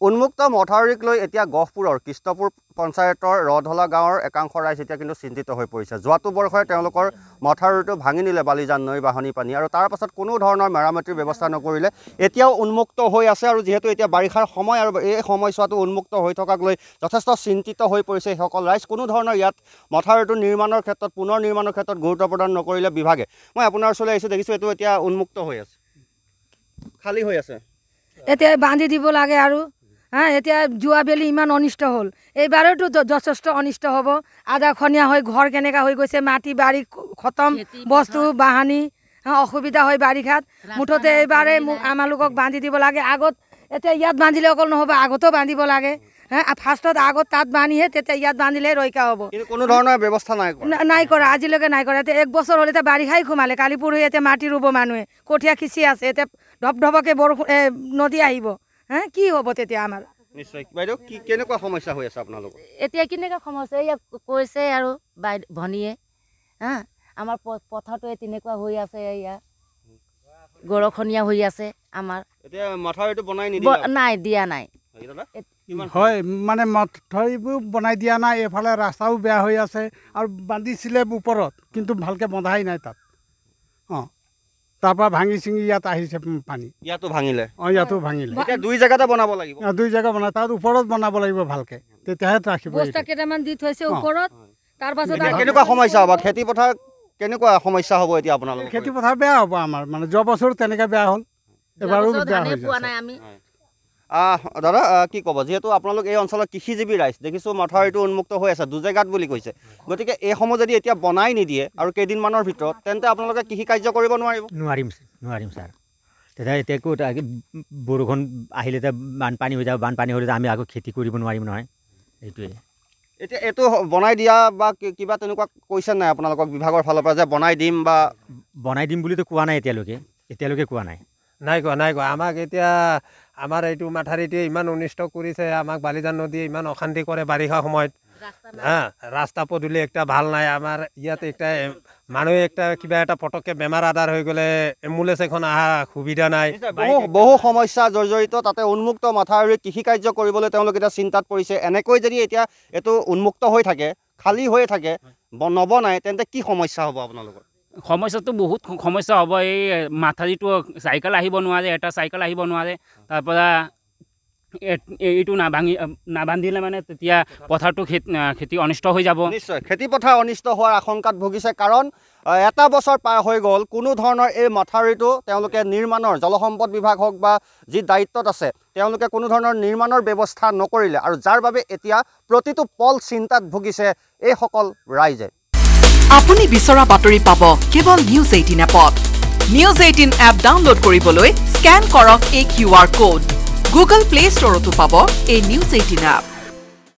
উন্মুক্ত মথাউৰিক লৈ এতিয়া গহপুৰৰ কৃষ্ণপুৰ পঞ্চায়তৰ ৰধলা গাঁৱৰ একাংশ ৰাইজ এতিয়া কিন্তু চিন্তিত হৈ পৰিছে। যোৱাটো বৰ্ষই তেওঁলোকৰ মথাউৰিটো ভাঙি নিলে বালিজান নৈৰ বাঢ়নী পানী আৰু তাৰ পাছত কোনো ধৰণৰ মেৰামতিৰ ব্যৱস্থা নকৰিলে। এতিয়াও উন্মুক্ত হৈ আছে আৰু যিহেতু এতিয়া বাৰিষাৰ সময় আৰু এই সময়ছোৱাটো উন্মুক্ত হৈ থকাক লৈ যথেষ্ট চিন্তিত হৈ পৰিছে সেইসকল ৰাইজ। কোনো ধৰণৰ ইয়াত মথাউৰিটো নিৰ্মাণৰ ক্ষেত্ৰত পুনৰ নিৰ্মাণৰ ক্ষেত্ৰত গুৰুত্ব প্ৰদান নকৰিলে বিভাগে। মই আপোনাৰ ওচৰলৈ আহিছোঁ, দেখিছোঁ এইটো এতিয়া উন্মুক্ত হৈ আছে, খালী হৈ আছে। এতিয়া বান্ধি দিব লাগে আৰু এতিয়া যোৱাবেলি ইমান অনিষ্ট হ'ল, এইবাৰেতো যথেষ্ট অনিষ্ট হ'ব। আধাখনীয়া হৈ ঘৰ কেনেকুৱা হৈ গৈছে, মাটি বাৰী খতম, বস্তু বাহানি অসুবিধা হয় বাৰিষাত। মুঠতে এইবাৰে আমালোকক বান্ধি দিব লাগে। আগত এতিয়া ইয়াত বান্ধিলে অকল নহ'ব, আগতো বান্ধিব লাগে। ফাৰ্ষ্টত আগত তাত বান্ধিহে তেতিয়া ইয়াত বান্ধিলে ৰক্ষা হ'ব। কোনো ধৰণৰ ব্যৱস্থা নাই কৰা আজিলৈকে নাই কৰা। এতিয়া 1 বছৰ হ'ল, এতিয়া বাৰিষাই সোমালে। কালি পৰহি এতিয়া মাটি ৰুব মানুহে, কঠীয়া সিঁচি আছে। এতিয়া ধপধপকে বৰষুণ নদী আহিব, কি হ'ব তেতিয়া আমাৰ? নিশ্চয় বাইদেউ, কেনেকুৱা সমস্যা হৈ আছে আপোনালোকৰ? এতিয়া কেনেকুৱা সমস্যা এয়া কৈছে আৰু ভনীয়ে আমাৰ পথাৰটো তেনেকুৱা হৈ আছে, এয়া গৰখনীয়া হৈ আছে আমাৰ। এতিয়া মথাউৰিটো বনাই নিদিয়ে? নাই, দিয়া নাই। হয়, মানে মথাউৰিবোৰ বনাই দিয়া নাই। এইফালে ৰাস্তাও বেয়া হৈ আছে আৰু বান্ধিছিলে ওপৰত, কিন্তু ভালকৈ বন্ধাই নাই তাত। তাৰ পৰা ভাঙি চিঙি ইয়াত আহিছে পানী। ইয়াতো ভাঙিলে? ইয়াতো ভাঙিলে। এতিয়া 2 জেগাতে বনাব লাগিব। 2 জেগা বনাই তাত ওপৰত বনাব লাগিব ভালকৈ, তেতিয়াহে ৰাখিব। বস্তা কেইটামান দি থৈছে ওপৰত। তাৰ পাছত কেনেকুৱা সমস্যা হ'ব? খেতি পথাৰ কেনেকুৱা সমস্যা হ'ব এতিয়া আপোনালোকৰ? খেতি পথাৰ বেয়া হ'ব আমাৰ, মানে যোৱা বছৰ তেনেকৈ বেয়া হ'ল, এবাৰো বেয়া হৈ যায়। দাদা কি ক'ব, যিহেতু আপোনালোক এই অঞ্চলৰ কৃষিজীৱী ৰাইজ, দেখিছোঁ মথাউৰিটো উন্মুক্ত হৈ আছে 2 জেগাত বুলি কৈছে, গতিকে এইসমূহ যদি এতিয়া বনাই নিদিয়ে আৰু কেইদিনমানৰ ভিতৰত, তেন্তে আপোনালোকে কৃষি কাৰ্য কৰিব নোৱাৰিব? নোৱাৰিম ছাৰ। তেতিয়া এতিয়া ক'ত বৰষুণ আহিলে বানপানী হৈ যাব, বানপানী হ'লে আমি আকৌ খেতি কৰিব নোৱাৰিম নহয়। এইটোৱে এতিয়া এইটো বনাই দিয়া বা কিবা তেনেকুৱা কৈছে নাই আপোনালোকক বিভাগৰ ফালৰ পৰা যে বনাই দিম বুলিতো কোৱা নাই এতিয়ালৈকে কোৱা নাই। নাই কোৱা। আমাক এতিয়া আমাৰ এইটো মাথাউৰিটোৱে ইমান অনিষ্ট কৰিছে, আমাক বালিজান নদীয়ে ইমান অশান্তি কৰে বাৰিষা সময়ত। ৰাস্তা পদূলি একটা ভাল নাই আমাৰ ইয়াত। একটা মানুহে একটা কিবা এটা পটককৈ বেমাৰ আজাৰ হৈ গ'লে এম্বুলেঞ্চ এখন অহা সুবিধা নাই। বহু সমস্যা জৰ্জৰিত। তাতে উন্মুক্ত মাথাউৰি কৃষি কাৰ্য কৰিবলৈ তেওঁলোক এতিয়া চিন্তাত পৰিছে। এনেকৈ যদি এতিয়া এইটো উন্মুক্ত হৈ থাকে, খালী হৈ থাকে, নবনাই, তেন্তে কি সমস্যা হ'ব আপোনালোকৰ? সমস্যাটো বহুত সমস্যা হ'ব। এই মাথাউৰিটো চাইকেল আহিব নোৱাৰে, এটা চাইকেল আহিব নোৱাৰে। তাৰপৰা এইটো নাবান্ধিলে মানে তেতিয়া পথাৰটো খেতি অনিষ্ট হৈ যাব। নিশ্চয় খেতি পথাৰ অনিষ্ট হোৱাৰ আশংকাত ভুগিছে, কাৰণ 1 বছৰ পাৰ হৈ গ'ল, কোনো ধৰণৰ এই মাথাউৰিটো তেওঁলোকে নিৰ্মাণৰ, জলসম্পদ বিভাগ হওক বা যি দায়িত্বত আছে, তেওঁলোকে কোনো ধৰণৰ নিৰ্মাণৰ ব্যৱস্থা নকৰিলে, আৰু যাৰ বাবে এতিয়া প্ৰতিটো পল চিন্তাত ভুগিছে এইসকল ৰাইজে। আপুনি বিচৰা বাতৰি পাব কেৱল নিউজ 18 এপত। নিউজ 18 এপ ডাউনলোড কৰিবলৈ স্কেন কৰক এই QR কোড। গুগল প্লে ষ্টৰতো পাব এই নিউজ 18 এপ।